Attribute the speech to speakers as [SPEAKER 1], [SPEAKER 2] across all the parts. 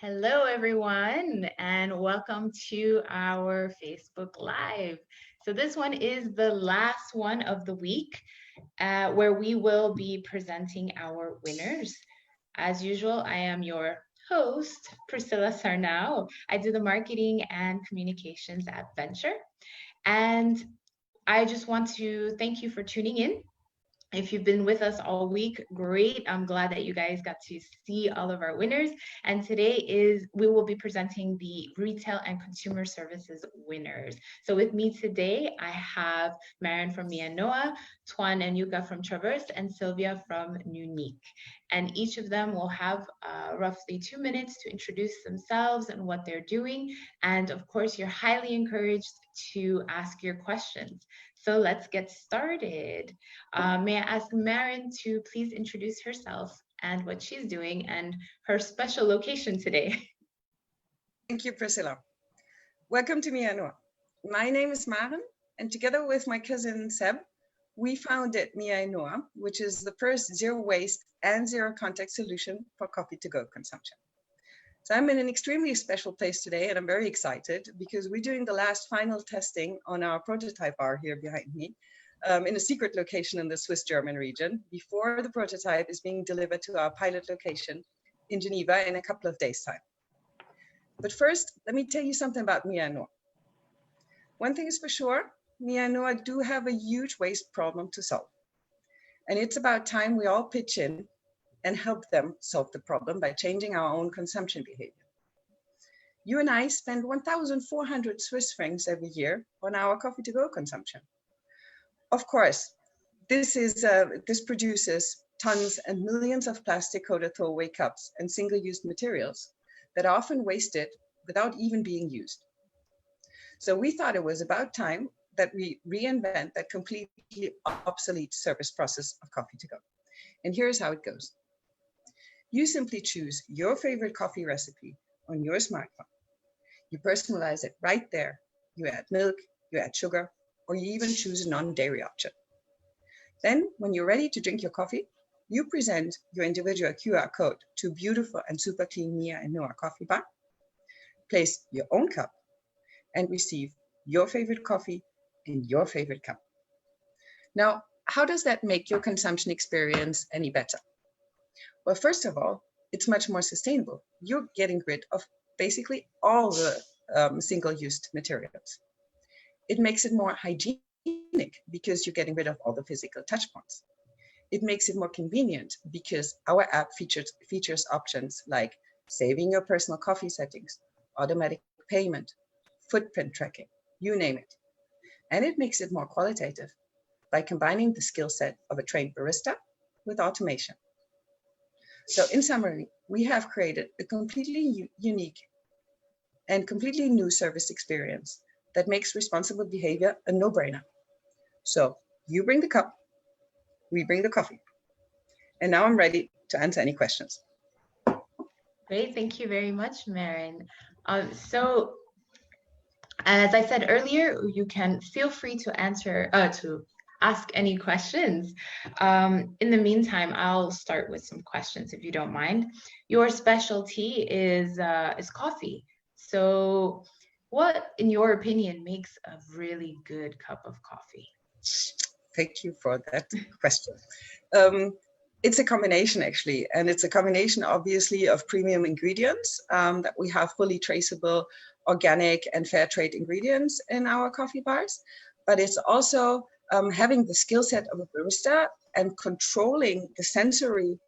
[SPEAKER 1] Hello, everyone, and welcome to our Facebook Live. So, this one is the last one of the week where we will be presenting our winners. As usual, I am your host, Priscilla Sarnau. I do the marketing and communications at Venture. And I just want to thank you for tuning in. If you've been with us all week, great. I'm glad that you guys got to see all of our winners. And we will be presenting the retail and consumer services winners. So with me today, I have Marion from mia&noa, Tuan and Yuka from Traverz, and Sylvia from nuniq. And each of them will have roughly 2 minutes to introduce themselves and what they're doing. And of course, you're highly encouraged to ask your questions. So let's get started. May I ask Marin to please introduce herself and what she's doing and her special location today?
[SPEAKER 2] Thank you, Priscilla. Welcome to mia&noa. My name is Maren, and together with my cousin Seb, we founded mia&noa, which is the first zero waste and zero contact solution for coffee to go consumption. So I'm in an extremely special place today, and I'm very excited because we're doing the last final testing on our prototype bar here behind me in a secret location in the Swiss-German region before the prototype is being delivered to our pilot location in Geneva in a couple of days' time. But first, let me tell you something about mia&noa. One thing is for sure, mia&noa do have a huge waste problem to solve. And it's about time we all pitch in and help them solve the problem by changing our own consumption behavior. You and I spend 1,400 Swiss francs every year on our coffee to go consumption. Of course, this produces tons and millions of plastic coated throwaway cups and single-use materials that are often wasted without even being used. So we thought it was about time that we reinvent that completely obsolete service process of coffee to go. And here's how it goes. You simply choose your favorite coffee recipe on your smartphone. You personalize it right there. You add milk, you add sugar, or you even choose a non-dairy option. Then, when you're ready to drink your coffee, you present your individual QR code to a beautiful and super clean mia&noa coffee bar, place your own cup, and receive your favorite coffee in your favorite cup. Now, how does that make your consumption experience any better? Well, first of all, it's much more sustainable. You're getting rid of basically all the single-use materials. It makes it more hygienic because you're getting rid of all the physical touch points. It makes it more convenient because our app features options like saving your personal coffee settings, automatic payment, footprint tracking, you name it. And it makes it more qualitative by combining the skill set of a trained barista with automation. So in summary, we have created a completely unique and completely new service experience that makes responsible behavior a no-brainer. So you bring the cup, we bring the coffee. And now I'm ready to answer any questions.
[SPEAKER 1] Great, thank you very much, Marin. So, as I said earlier, you can feel free to ask any questions. In the meantime, I'll start with some questions if you don't mind. Your specialty is coffee. So what, in your opinion, makes a really good cup of coffee?
[SPEAKER 2] Thank you for that question. It's a combination, actually, and it's a combination, obviously, of premium ingredients that we have fully traceable, organic and fair trade ingredients in our coffee bars, but it's also having the skill set of a barista and controlling the sensory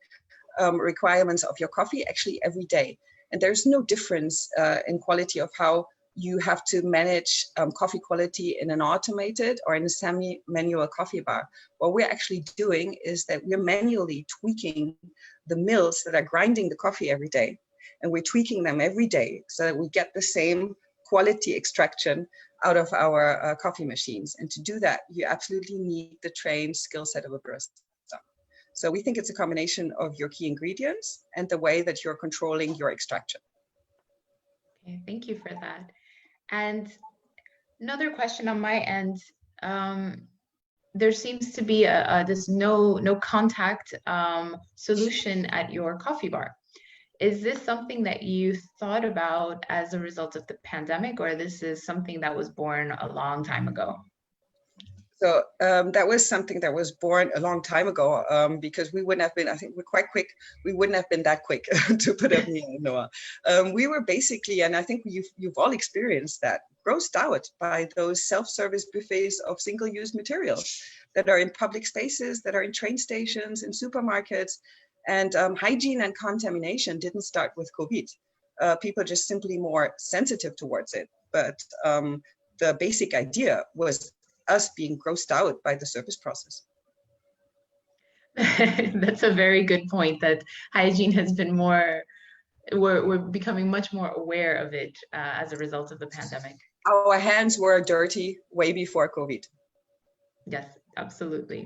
[SPEAKER 2] requirements of your coffee actually every day. And there's no difference in quality of how you have to manage coffee quality in an automated or in a semi-manual coffee bar. What we're actually doing is that we're manually tweaking the mills that are grinding the coffee every day. And we're tweaking them every day so that we get the same quality extraction out of our coffee machines. And to do that, you absolutely need the trained skill set of a barista. So we think it's a combination of your key ingredients and the way that you're controlling your extraction.
[SPEAKER 1] Okay, thank you for that. And another question on my end, there seems to be this no contact solution at your coffee bar. Is this something that you thought about as a result of the pandemic, or this is something that was born a long time ago?
[SPEAKER 2] So that was something that was born a long time ago, because we wouldn't have been, I think we're quite quick, we wouldn't have been that quick to put up mia&noa. We were basically, and I think you've all experienced that, grossed out by those self-service buffets of single-use materials that are in public spaces, that are in train stations, in supermarkets. And hygiene and contamination didn't start with COVID. People just simply more sensitive towards it. But the basic idea was us being grossed out by the service process.
[SPEAKER 1] That's a very good point, that hygiene has been more, we're becoming much more aware of it as a result of the pandemic.
[SPEAKER 2] Our hands were dirty way before COVID.
[SPEAKER 1] Yes, absolutely.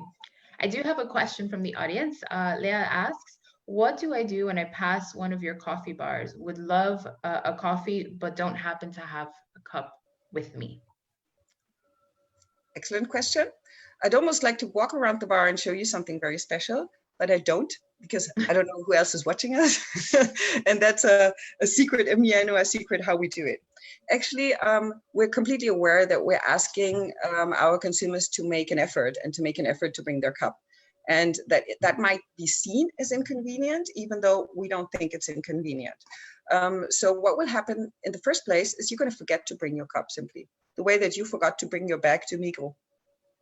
[SPEAKER 1] I do have a question from the audience. Leah asks, what do I do when I pass one of your coffee bars? Would love a coffee, but don't happen to have a cup with me.
[SPEAKER 2] Excellent question. I'd almost like to walk around the bar and show you something very special, but I don't, because I don't know who else is watching us. And that's a secret, a mia&noa secret, how we do it. Actually, we're completely aware that we're asking our consumers to make an effort and to make an effort to bring their cup. And that might be seen as inconvenient, even though we don't think it's inconvenient. So what will happen in the first place is you're going to forget to bring your cup simply. The way that you forgot to bring your bag to nuniq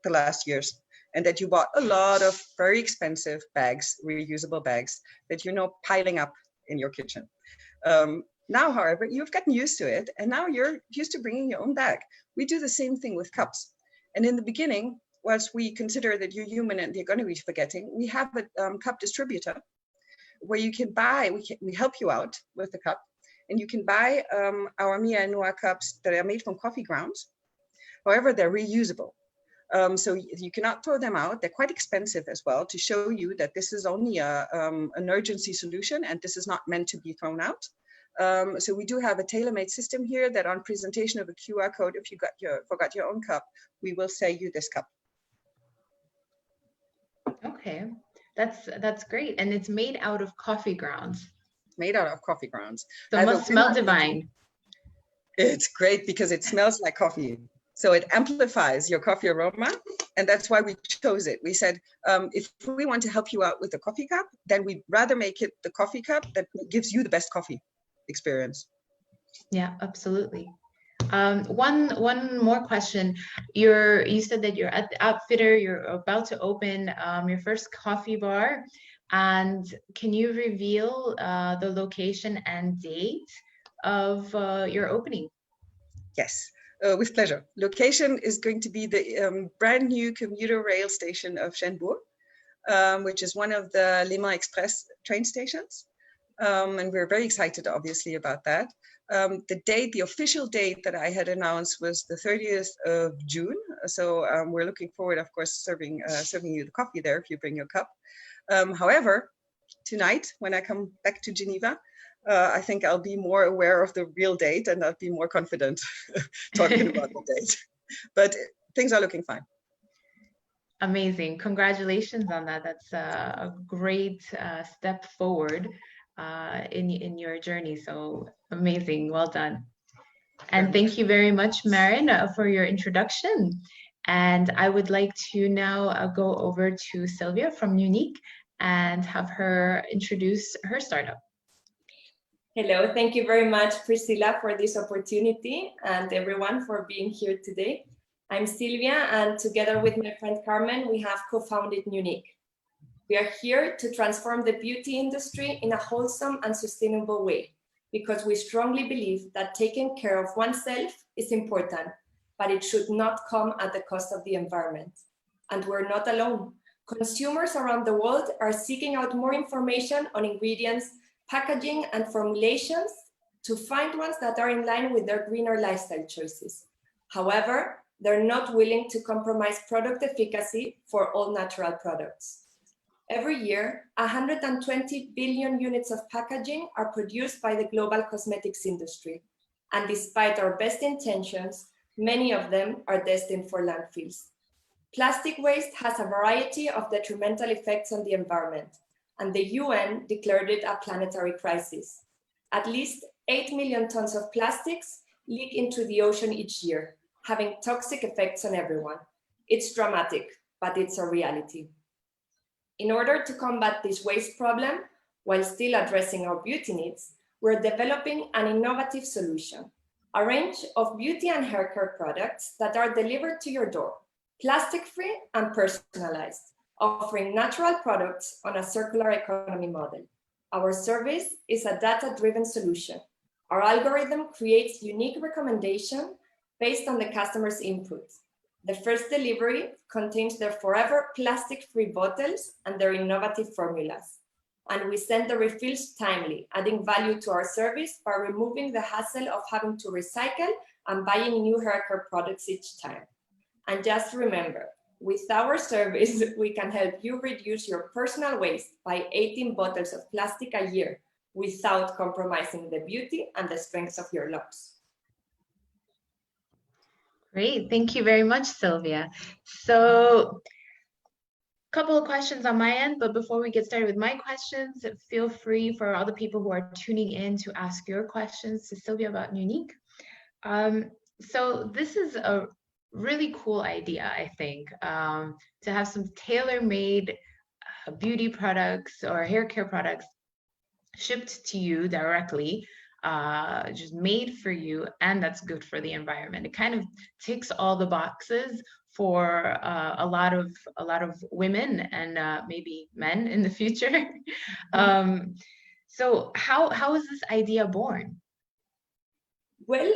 [SPEAKER 2] the last years, and that you bought a lot of very expensive bags, reusable bags, that you're now piling up in your kitchen. Now, however, you've gotten used to it, and now you're used to bringing your own bag. We do the same thing with cups. And in the beginning, whilst we consider that you're human and you're going to be forgetting, we have a cup distributor where you can buy, we help you out with the cup. And you can buy our mia&noa cups that are made from coffee grounds. However, they're reusable. So you cannot throw them out. They're quite expensive as well, to show you that this is only an urgency solution and this is not meant to be thrown out. So we do have a tailor-made system here that on presentation of a QR code, if you forgot your own cup, we will sell you this cup.
[SPEAKER 1] Okay, that's great. And it's made out of coffee grounds.
[SPEAKER 2] Made out of coffee grounds.
[SPEAKER 1] So it must smell divine.
[SPEAKER 2] It's great because it smells like coffee. So it amplifies your coffee aroma. And that's why we chose it. We said, if we want to help you out with the coffee cup, then we'd rather make it the coffee cup that gives you the best coffee experience.
[SPEAKER 1] Yeah, absolutely. One more question. You said that you're at the Outfitter, you're about to open your first coffee bar. And can you reveal the location and date of your opening?
[SPEAKER 2] Yes, with pleasure. Location is going to be the brand new commuter rail station of Cherbourg, which is one of the Le Mans Express train stations. And we're very excited, obviously, about that. The official date that I had announced was the 30th of June. So we're looking forward, of course, serving you the coffee there if you bring your cup. However, tonight, when I come back to Geneva, I think I'll be more aware of the real date and I'll be more confident talking about the date. But things are looking fine.
[SPEAKER 1] Amazing. Congratulations on that. That's a great step forward in your journey. So amazing. Well done. And thank you very much, Maren, for your introduction. And I would like to now go over to Sylvia from nuniq and have her introduce her startup.
[SPEAKER 3] Hello, thank you very much, Priscilla, for this opportunity and everyone for being here today. I'm Sylvia, and together with my friend Carmen, we have co-founded nuniq. We are here to transform the beauty industry in a wholesome and sustainable way, because we strongly believe that taking care of oneself is important, but it should not come at the cost of the environment. And we're not alone. Consumers around the world are seeking out more information on ingredients, packaging, and formulations to find ones that are in line with their greener lifestyle choices. However, they're not willing to compromise product efficacy for all natural products. Every year, 120 billion units of packaging are produced by the global cosmetics industry. And despite our best intentions, many of them are destined for landfills. Plastic waste has a variety of detrimental effects on the environment. and the UN declared it a planetary crisis. At least 8 million tons of plastics leak into the ocean each year, having toxic effects on everyone. It's dramatic, but it's a reality. In order to combat this waste problem, while still addressing our beauty needs, we're developing an innovative solution, a range of beauty and hair care products that are delivered to your door, plastic-free and personalized, offering natural products on a circular economy model. Our service is a data-driven solution. Our algorithm creates unique recommendations based on the customer's input. The first delivery contains their forever plastic-free bottles and their innovative formulas. And we send the refills timely, adding value to our service by removing the hassle of having to recycle and buying new hair care products each time. And just remember, with our service, we can help you reduce your personal waste by 18 bottles of plastic a year without compromising the beauty and the strength of your locks.
[SPEAKER 1] Great, thank you very much, Sylvia. So, a couple of questions on my end, but before we get started with my questions, feel free for all the people who are tuning in to ask your questions to Sylvia about nuniq. So this is a really cool idea, I think, to have some tailor-made beauty products or hair care products shipped to you directly, just made for you, and that's good for the environment. It kind of ticks all the boxes for a lot of women and maybe men in the future. So how is this idea born?
[SPEAKER 3] Well,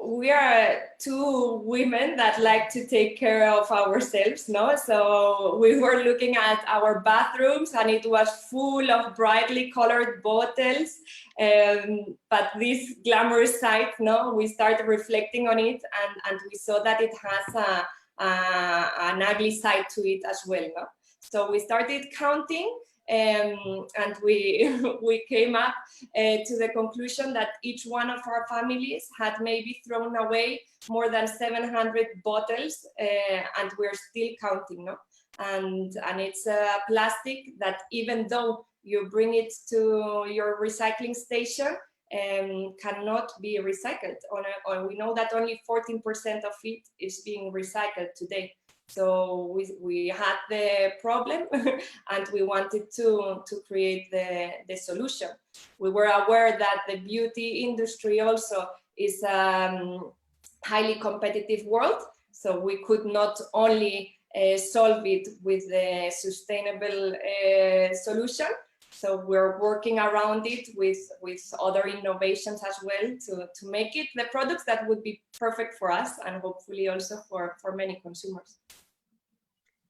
[SPEAKER 3] we are two women that like to take care of ourselves, no? So we were looking at our bathrooms and it was full of brightly colored bottles. But this glamorous side, no, we started reflecting on it and we saw that it has an ugly side to it as well, no? So we started counting and we came up to the conclusion that each one of our families had maybe thrown away more than 700 bottles, and we're still counting, no? And it's a plastic that even though you bring it to your recycling station, cannot be recycled. We know that only 14% of it is being recycled today. So we had the problem and we wanted to create the solution. We were aware that the beauty industry also is a highly competitive world. So we could not only solve it with the sustainable solution. So we're working around it with other innovations as well to make it the products that would be perfect for us and hopefully also for many consumers.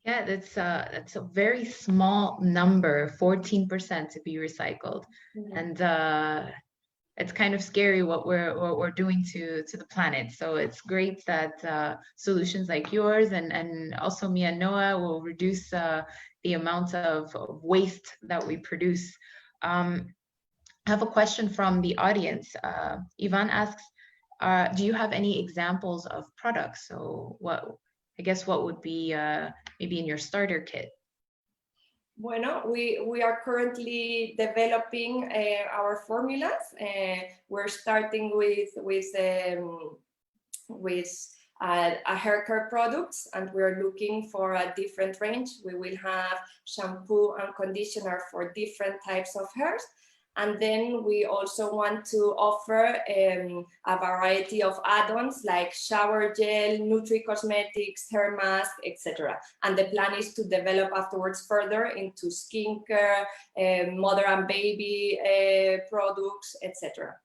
[SPEAKER 1] Yeah, that's a very small number, 14% to be recycled. Mm-hmm. And it's kind of scary what we're doing to the planet. So it's great that solutions like yours and also mia&noa will reduce the amount of waste that we produce. I have a question from the audience. Ivan asks, do you have any examples of products? So what would be maybe in your starter kit?
[SPEAKER 3] Bueno, we are currently developing our formulas. We're starting with a hair care products, and we're looking for a different range. We will have shampoo and conditioner for different types of hairs. And then we also want to offer a variety of add-ons like shower gel, nutri cosmetics, hair mask, etc. And the plan is to develop afterwards further into skincare, mother and baby products, etc.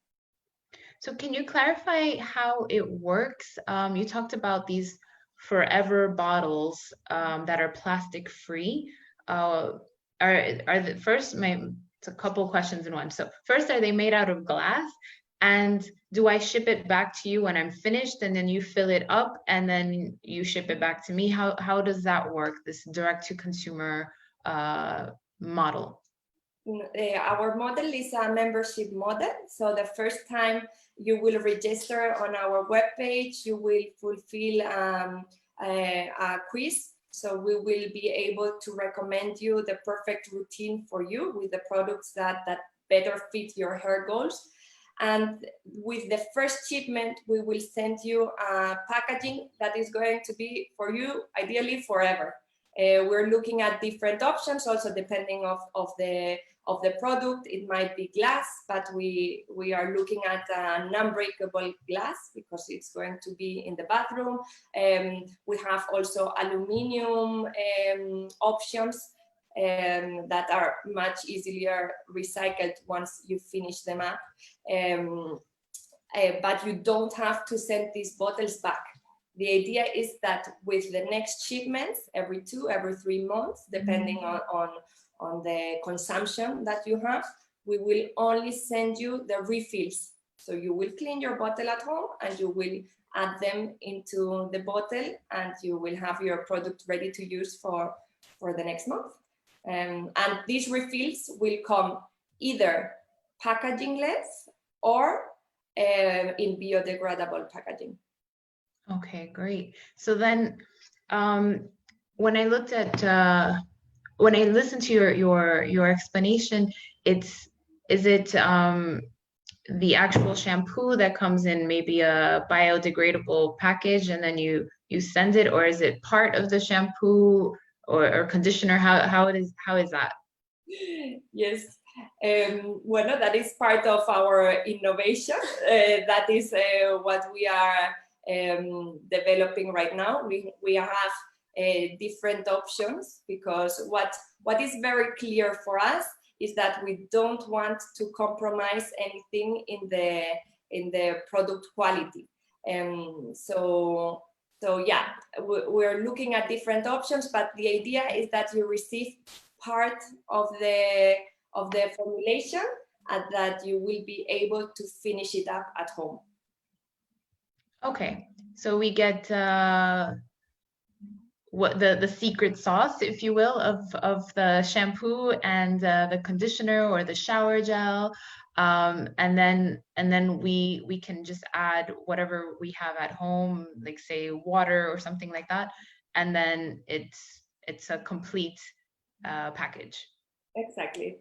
[SPEAKER 1] So can you clarify how it works? You talked about these forever bottles that are plastic free. Are the first it's a couple questions in one. So first, are they made out of glass? And do I ship it back to you when I'm finished and then you fill it up and then you ship it back to me? How does that work, this direct to consumer model?
[SPEAKER 3] Our model is a membership model. So the first time you will register on our webpage, you will fulfill a quiz. So we will be able to recommend you the perfect routine for you with the products that better fit your hair goals. And with the first shipment, we will send you a packaging that is going to be for you, ideally forever. We're looking at different options, also depending of the product. It might be glass, but we are looking at non-breakable glass because it's going to be in the bathroom. We have also aluminum options that are much easier recycled once you finish them up. But you don't have to send these bottles back. The idea is that with the next shipments, every 3 months, depending on the consumption that you have, we will only send you the refills. So you will clean your bottle at home and you will add them into the bottle and you will have your product ready to use for the next month. And these refills will come either packaging-less or in biodegradable packaging.
[SPEAKER 1] Okay, great. So then, when I looked at when I listened to your explanation, is it the actual shampoo that comes in maybe a biodegradable package and then you send it, or is it part of the shampoo or conditioner? How is that?
[SPEAKER 3] Yes. Well, that is part of our innovation. That is what we are developing right now. We have different options because what is very clear for us is that we don't want to compromise anything in the product quality. So yeah, we're looking at different options, but the idea is that you receive part of the formulation and that you will be able to finish it up at home.
[SPEAKER 1] Okay, so we get what the secret sauce, if you will, of the shampoo and the conditioner or the shower gel, and then we can just add whatever we have at home, like say water or something like that, and then it's a complete package.
[SPEAKER 3] Exactly.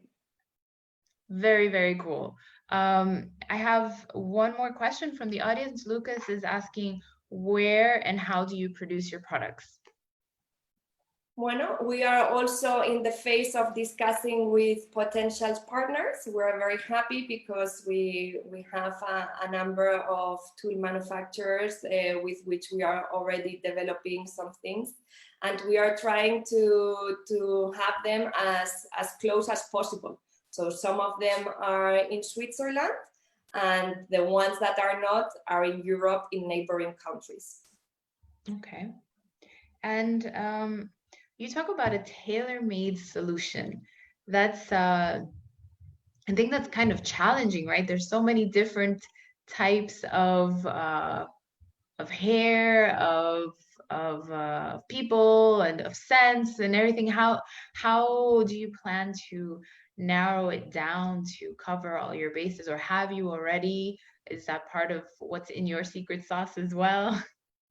[SPEAKER 1] Very, very cool. I have one more question from the audience. Lucas is asking, where and how do you produce your products?
[SPEAKER 3] Bueno, we are also in the phase of discussing with potential partners. We're very happy because we have a number of tool manufacturers with which we are already developing some things. And we are trying to have them as close as possible. So some of them are in Switzerland and the ones that are not are in Europe, in neighboring countries.
[SPEAKER 1] Okay. And you talk about a tailor-made solution. That's I think that's kind of challenging, right? There's so many different types of hair, of people, and of scents and everything. How do you plan to narrow it down to cover all your bases, or have you already? Is that part of what's in your secret sauce as well?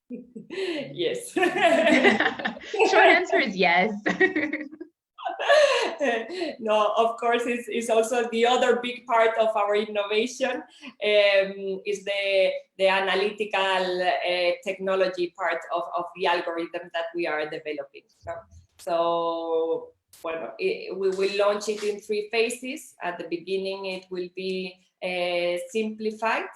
[SPEAKER 3] Yes.
[SPEAKER 1] Short answer is yes.
[SPEAKER 3] No, of course, it's also the other big part of our innovation is the analytical technology part of the algorithm that we are developing. So well, we will launch it in 3 phases. At the beginning, it will be simplified.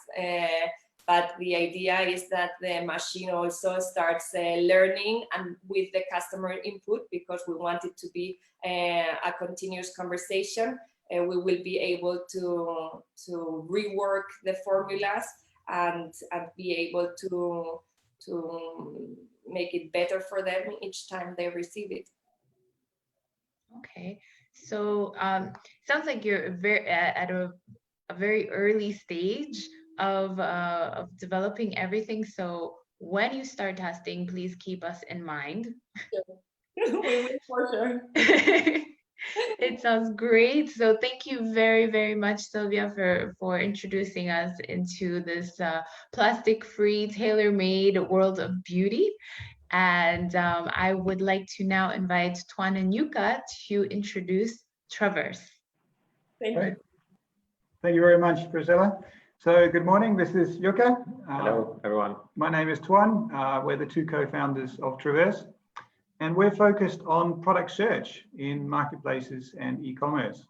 [SPEAKER 3] But the idea is that the machine also starts learning and with the customer input, because we want it to be a continuous conversation. We will be able to rework the formulas and be able to make it better for them each time they receive it.
[SPEAKER 1] Okay, so sounds like you're at a very early stage of developing everything. So when you start testing, please keep us in mind.
[SPEAKER 3] We will, for sure.
[SPEAKER 1] It sounds great. So thank you very, very much, Sylvia, for introducing us into this plastic-free, tailor-made world of beauty. And I would like to now invite Tuan and Yuka to introduce Traverz.
[SPEAKER 3] Thank
[SPEAKER 4] you. Thank you very much, Priscilla. So good morning, this is Yuka.
[SPEAKER 5] Hello, everyone.
[SPEAKER 4] My name is Tuan. We're the two co-founders of Traverz, and we're focused on product search in marketplaces and e-commerce.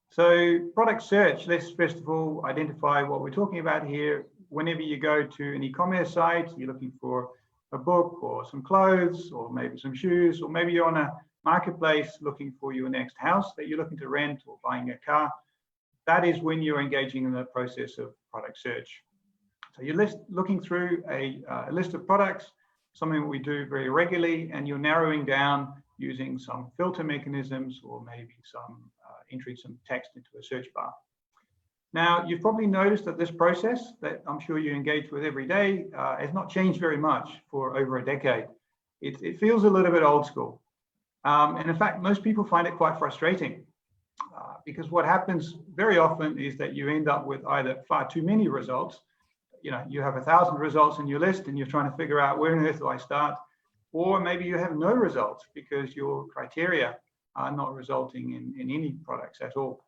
[SPEAKER 4] So product search, let's first of all identify what we're talking about here. Whenever you go to an e-commerce site, you're looking for a book or some clothes or maybe some shoes, or maybe you're on a marketplace looking for your next house that you're looking to rent or buying a car. That is when you're engaging in the process of product search. So you're looking through a list of products, something that we do very regularly, and you're narrowing down using some filter mechanisms or maybe some entering some text into a search bar. Now, you've probably noticed that this process that I'm sure you engage with every day has not changed very much for over a decade. It feels a little bit old school. And in fact, most people find it quite frustrating because what happens very often is that you end up with either far too many results. You know, you have 1,000 results in your list and you're trying to figure out where on earth do I start, or maybe you have no results because your criteria are not resulting in any products at all.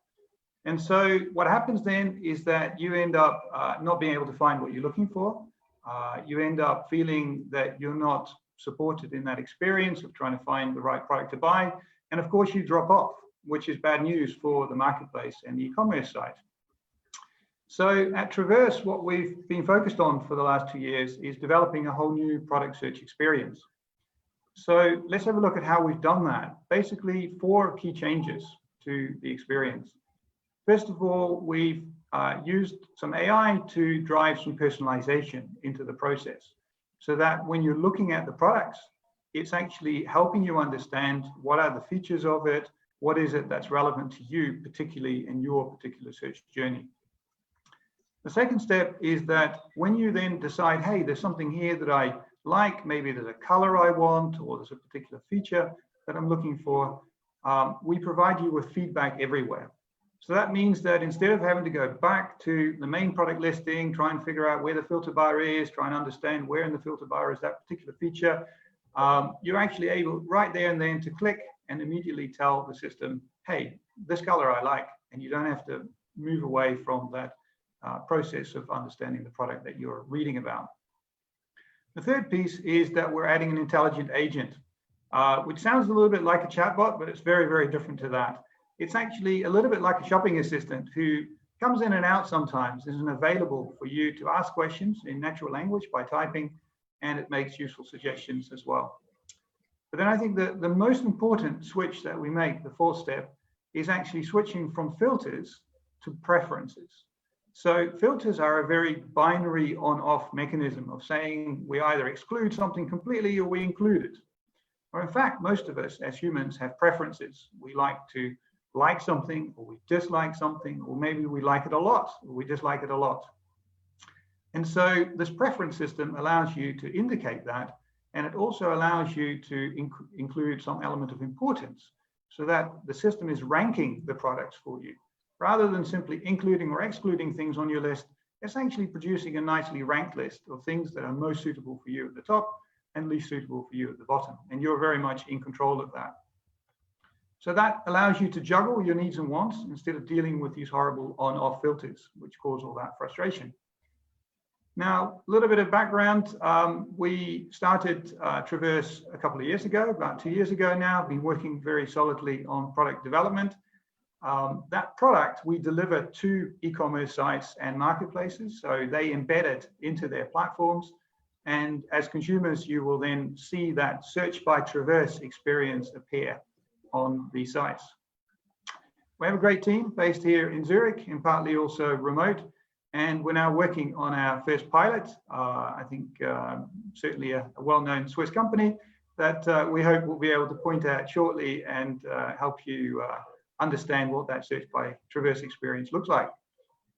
[SPEAKER 4] And so what happens then is that you end up not being able to find what you're looking for. You end up feeling that you're not supported in that experience of trying to find the right product to buy. And of course you drop off, which is bad news for the marketplace and the e-commerce site. So at Traverz, what we've been focused on for the last 2 years is developing a whole new product search experience. So let's have a look at how we've done that. Basically, 4 key changes to the experience. First of all, we've used some AI to drive some personalization into the process so that when you're looking at the products, it's actually helping you understand what are the features of it, what is it that's relevant to you, particularly in your particular search journey. The second step is that when you then decide, hey, there's something here that I like, maybe there's a color I want, or there's a particular feature that I'm looking for, we provide you with feedback everywhere. So that means that instead of having to go back to the main product listing, try and figure out where the filter bar is, try and understand where in the filter bar is that particular feature, you're actually able right there and then to click and immediately tell the system, hey, this color I like, and you don't have to move away from that process of understanding the product that you're reading about. The third piece is that we're adding an intelligent agent, which sounds a little bit like a chatbot, but it's very, very different to that. It's actually a little bit like a shopping assistant who comes in and out sometimes, isn't available for you to ask questions in natural language by typing, and it makes useful suggestions as well. But then I think that the most important switch that we make, the 4th step, is actually switching from filters to preferences. So filters are a very binary on-off mechanism of saying we either exclude something completely or we include it. Or in fact, most of us as humans have preferences. We like to like something, or we dislike something, or maybe we like it a lot, or we dislike it a lot. And so this preference system allows you to indicate that, and it also allows you to include some element of importance so that the system is ranking the products for you. Rather than simply including or excluding things on your list, it's actually producing a nicely ranked list of things that are most suitable for you at the top and least suitable for you at the bottom. And you're very much in control of that. So that allows you to juggle your needs and wants instead of dealing with these horrible on-off filters, which cause all that frustration. Now, a little bit of background. We started Traverz a couple of years ago, about 2 years ago now, been working very solidly on product development. That product we deliver to e-commerce sites and marketplaces, so they embed it into their platforms. And as consumers, you will then see that search by Traverz experience appear on these sites. We have a great team based here in Zurich and partly also remote. And we're now working on our first pilot. I think certainly a well-known Swiss company that we hope will be able to point out shortly and help you understand what that search by Traverz experience looks like.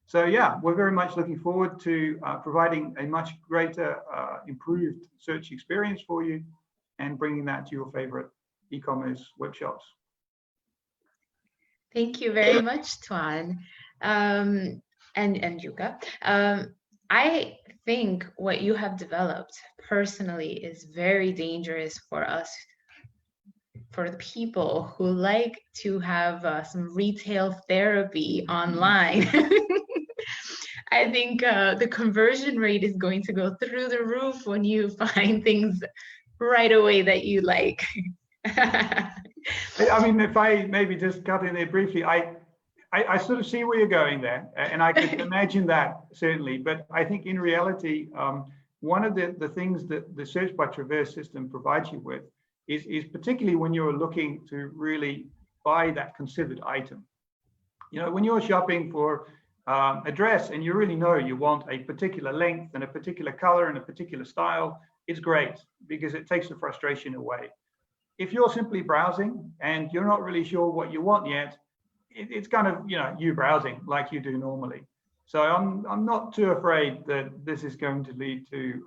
[SPEAKER 4] So yeah, we're very much looking forward to providing a much greater improved search experience for you and bringing that to your favorite e-commerce web shops.
[SPEAKER 1] Thank you very much, Tuan and Yuka. I think what you have developed personally is very dangerous for us, for the people who like to have some retail therapy online. I think the conversion rate is going to go through the roof when you find things right away that you like.
[SPEAKER 4] I mean, if I maybe just cut in there briefly, I sort of see where you're going there, and I can imagine that certainly. But I think in reality, one of the things that the Search by Traverz system provides you with is particularly when you're looking to really buy that considered item. You know, when you're shopping for a dress and you really know you want a particular length and a particular color and a particular style, it's great because it takes the frustration away. If you're simply browsing and you're not really sure what you want yet, it's kind of, you know, you browsing like you do normally. So I'm not too afraid that this is going to lead to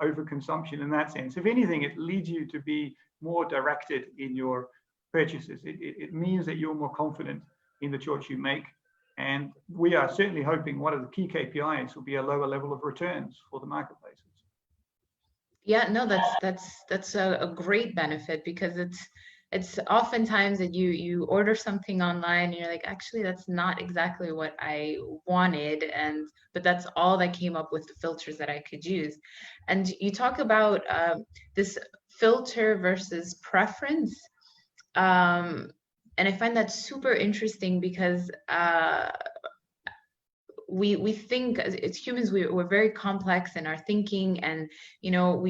[SPEAKER 4] overconsumption in that sense. If anything, it leads you to be more directed in your purchases. It means that you're more confident in the choice you make. And we are certainly hoping one of the key KPIs will be a lower level of returns for the marketplaces.
[SPEAKER 1] Yeah, no, that's a great benefit, because it's oftentimes that you order something online and you're like, actually, that's not exactly what I wanted, but that's all that came up with the filters that I could use. And you talk about this filter versus preference, and I find that super interesting because we think as humans, we're very complex in our thinking, and you know,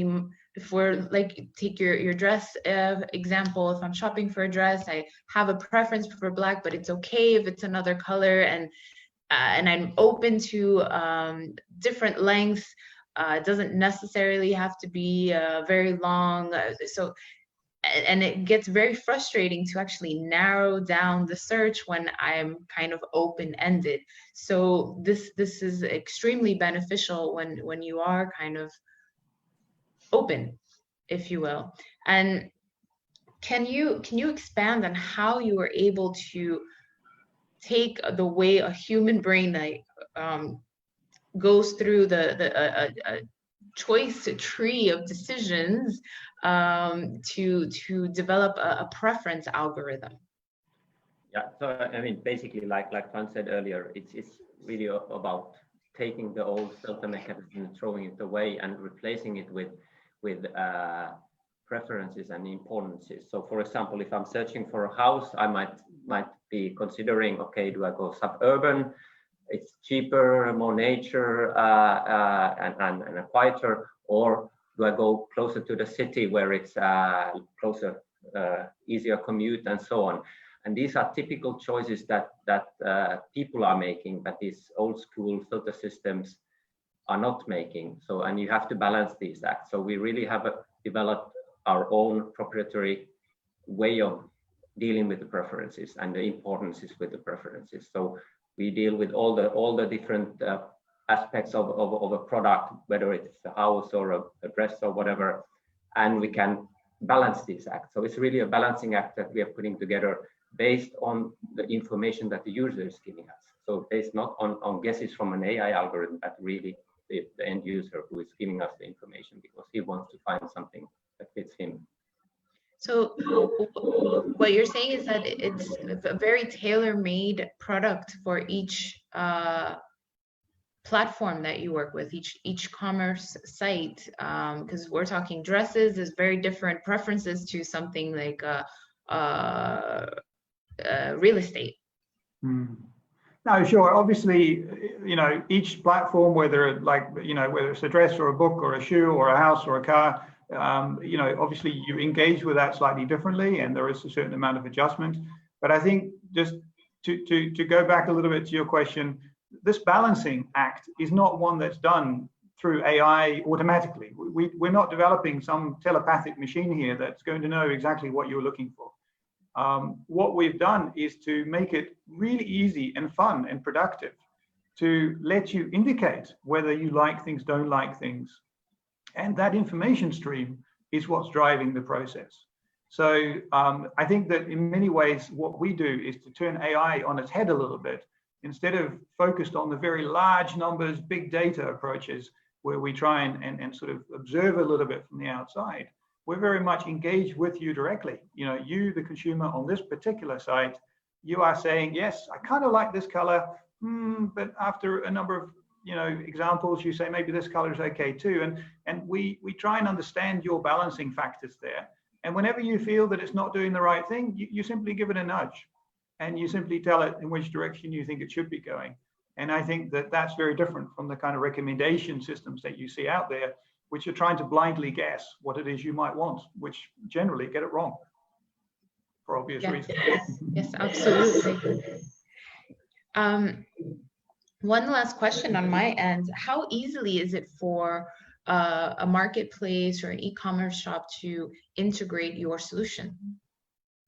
[SPEAKER 1] if we're like, take your dress example, if I'm shopping for a dress, I have a preference for black, but it's okay if it's another color, and I'm open to different lengths. It doesn't necessarily have to be very long, and it gets very frustrating to actually narrow down the search when I'm kind of open-ended. So this is extremely beneficial when you are kind of open, if you will. And can you expand on how you were able to take the way a human brain like goes through the choice tree of decisions to develop a preference algorithm?
[SPEAKER 5] Yeah, so I mean, basically, like Fran said earlier, it's really about taking the old filter mechanism and throwing it away and replacing it with preferences and importances. So, for example, if I'm searching for a house, I might be considering, okay, do I go suburban? It's cheaper, more nature, and quieter, or do I go closer to the city where it's closer, easier commute, and so on? And these are typical choices that people are making, but these old school filter systems are not making. So, and you have to balance these acts. So we really have developed our own proprietary way of dealing with the preferences and the importances with the preferences. So we deal with all the different aspects of a product, whether it's a house or a dress or whatever, and we can balance these acts. So it's really a balancing act that we are putting together based on the information that the user is giving us. So based not on guesses from an AI algorithm, but really the end user who is giving us the information because he wants to find something that fits him.
[SPEAKER 1] So what you're saying is that it's a very tailor-made product for each platform that you work with, each commerce site, because we're talking dresses, there's very different preferences to something like real estate.
[SPEAKER 4] No, sure. Obviously, you know, each platform, whether whether it's a dress or a book or a shoe or a house or a car, you know, obviously you engage with that slightly differently, and there is a certain amount of adjustment. But I think just to go back a little bit to your question, this balancing act is not one that's done through AI automatically. We're not developing some telepathic machine here that's going to know exactly what you're looking for. What we've done is to make it really easy and fun and productive to let you indicate whether you like things, don't like things. And that information stream is what's driving the process. So I think that in many ways, what we do is to turn AI on its head a little bit instead of focused on the very large numbers, big data approaches, where we try and sort of observe a little bit from the outside, we're very much engaged with you directly. You know, you, the consumer on this particular site, you are saying, yes, I kind of like this color, but after a number of examples, you say maybe this color is okay too. And we try and understand your balancing factors there. And whenever you feel that it's not doing the right thing, you simply give it a nudge, and you simply tell it in which direction you think it should be going. And I think that that's very different from the kind of recommendation systems that you see out there, which are trying to blindly guess what it is you might want, which generally get it wrong for obvious reasons.
[SPEAKER 1] Yes, absolutely. One last question on my end. How easily is it for a marketplace or an e-commerce shop to integrate your solution?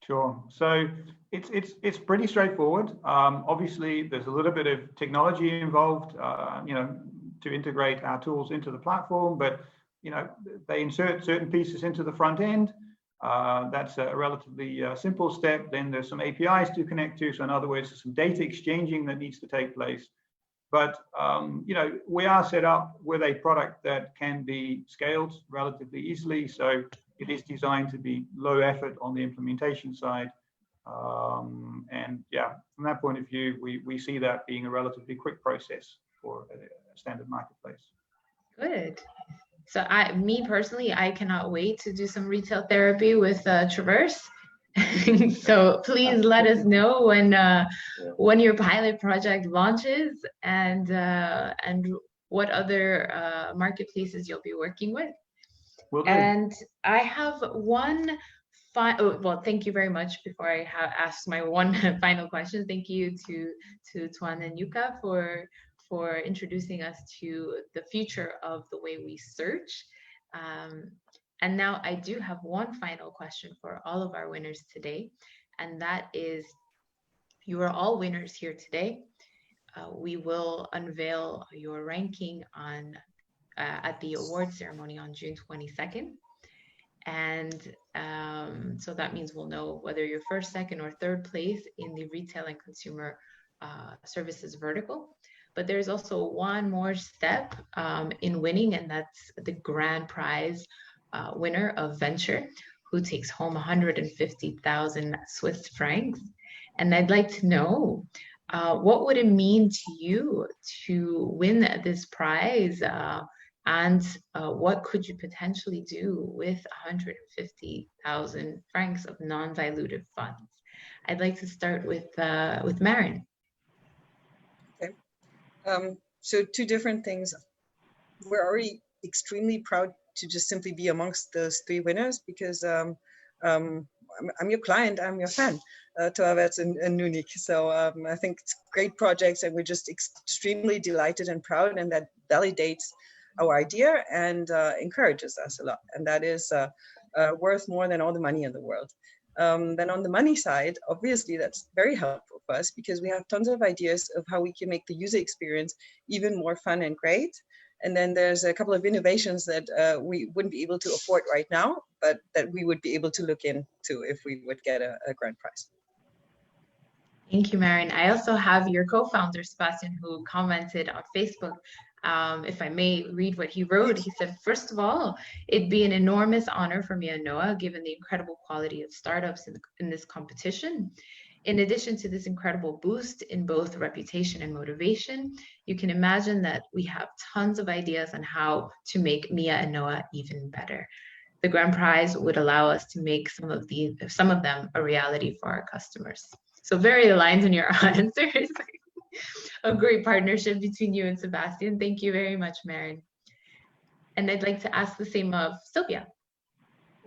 [SPEAKER 4] Sure. So it's pretty straightforward. Obviously, there's a little bit of technology involved, to integrate our tools into the platform, but they insert certain pieces into the front end. That's a relatively simple step. Then there's some APIs to connect to. So in other words, there's some data exchanging that needs to take place. But we are set up with a product that can be scaled relatively easily. So it is designed to be low effort on the implementation side. And yeah, from that point of view, we see that being a relatively quick process for a standard marketplace.
[SPEAKER 1] Good. So me personally, I cannot wait to do some retail therapy with Traverz. So please let us know when your pilot project launches and what other marketplaces you'll be working with. And I have one thank you very much. Before I ask my one final question, thank you to Tuan and Yuka for introducing us to the future of the way we search. And now I do have one final question for all of our winners today, and that is, you are all winners here today. We will unveil your ranking at the award ceremony on June 22nd. And so that means we'll know whether you're first, second, or third place in the retail and consumer services vertical. But there's also one more step in winning, and that's the grand prize winner of Venture, who takes home 150,000 Swiss francs. And I'd like to know, what would it mean to you to win this prize? And what could you potentially do with 150,000 francs of non-dilutive funds? I'd like to start with Maren.
[SPEAKER 2] Okay. So two different things. We're already extremely proud to just simply be amongst those three winners, because I'm your client, I'm your fan, Traverz and nuniq. So I think it's great projects, and we're just extremely delighted and proud, and that validates our idea and encourages us a lot. And that is worth more than all the money in the world. Then on the money side, obviously that's very helpful for us, because we have tons of ideas of how we can make the user experience even more fun and great. And then there's a couple of innovations that we wouldn't be able to afford right now, but that we would be able to look into if we would get a grand prize.
[SPEAKER 1] Thank you, Maren. I also have your co-founder, Sebastian, who commented on Facebook. If I may read what he wrote, he said, first of all, it'd be an enormous honor for mia&noa, given the incredible quality of startups in this competition. In addition to this incredible boost in both reputation and motivation, you can imagine that we have tons of ideas on how to make mia&noa even better. The grand prize would allow us to make some of them a reality for our customers. So very aligned in your answers. A great partnership between you and Sebastian. Thank you very much, Maren. And I'd like to ask the same of Sylvia.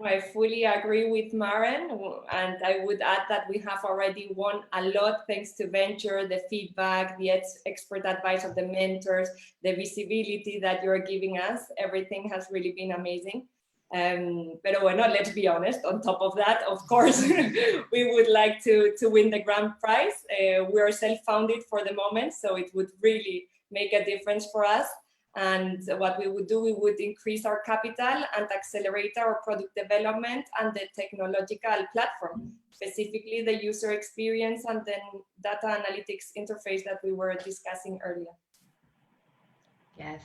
[SPEAKER 3] I fully agree with Maren, and I would add that we have already won a lot thanks to Venture, the feedback, the expert advice of the mentors, the visibility that you're giving us. Everything has really been amazing. But bueno, let's be honest, on top of that, of course, we would like to win the grand prize. We are self-founded for the moment, so it would really make a difference for us. And what we would do, we would increase our capital and accelerate our product development and the technological platform, specifically the user experience and then data analytics interface that we were discussing earlier.
[SPEAKER 1] Yes,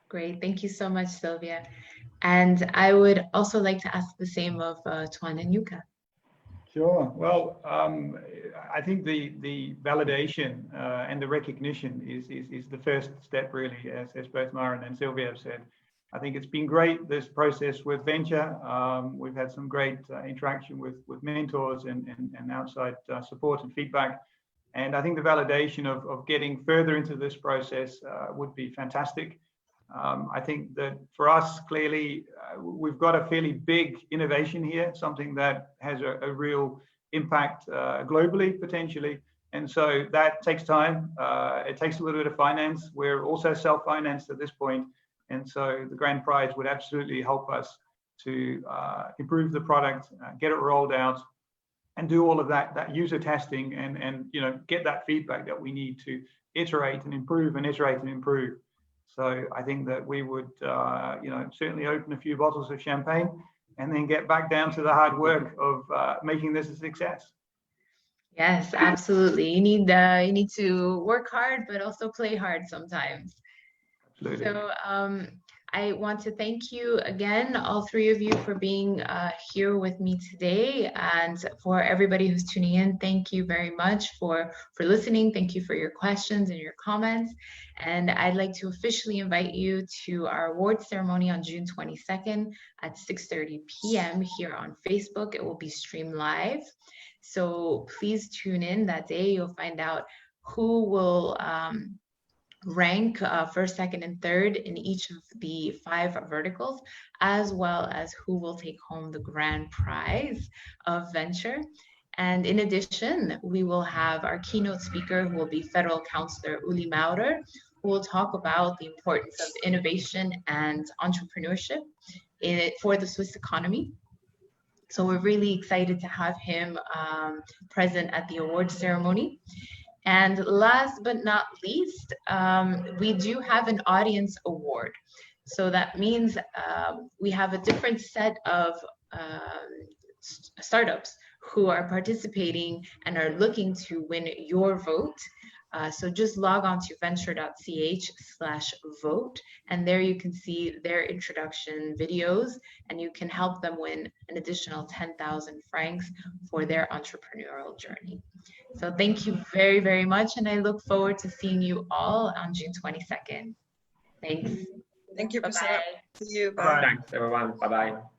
[SPEAKER 1] great. Thank you so much, Sylvia. And I would also like to ask the same of Tuan and Yuka.
[SPEAKER 4] Sure. Well, I think the validation and the recognition is the first step, really, as both Maren and Sylvia have said. I think it's been great, this process with Venture. We've had some great interaction with mentors and outside support and feedback. And I think the validation of getting further into this process would be fantastic. I think that for us, clearly, we've got a fairly big innovation here, something that has a real impact globally, potentially. And so that takes time. It takes a little bit of finance. We're also self-financed at this point. And so the grand prize would absolutely help us to improve the product, get it rolled out, and do all of that user testing and get that feedback that we need to iterate and improve and iterate and improve. So I think that we would, certainly open a few bottles of champagne and then get back down to the hard work of making this a success.
[SPEAKER 1] Yes, absolutely. You need to work hard, but also play hard sometimes.
[SPEAKER 4] Absolutely.
[SPEAKER 1] So I want to thank you again, all three of you, for being here with me today, and for everybody who's tuning in. Thank you very much for listening. Thank you for your questions and your comments. And I'd like to officially invite you to our awards ceremony on June 22nd at 6:30 p.m. here on Facebook. It will be streamed live. So please tune in that day. You'll find out who will rank first, second, and third in each of the 5 verticals, as well as who will take home the grand prize of Venture. And in addition, we will have our keynote speaker, who will be Federal Councillor Uli Maurer, who will talk about the importance of innovation and entrepreneurship for the Swiss economy. So we're really excited to have him present at the awards ceremony. And last but not least, we do have an audience award. So that means we have a different set of startups who are participating and are looking to win your vote. So just log on to venture.ch/vote, and there you can see their introduction videos, and you can help them win an additional 10,000 francs for their entrepreneurial journey. So thank you very, very much, and I look forward to seeing you all on June 22nd. Thanks.
[SPEAKER 2] Thank you, Priscilla.
[SPEAKER 1] Bye-bye.
[SPEAKER 2] See you. Bye.
[SPEAKER 5] Thanks, everyone. Bye-bye.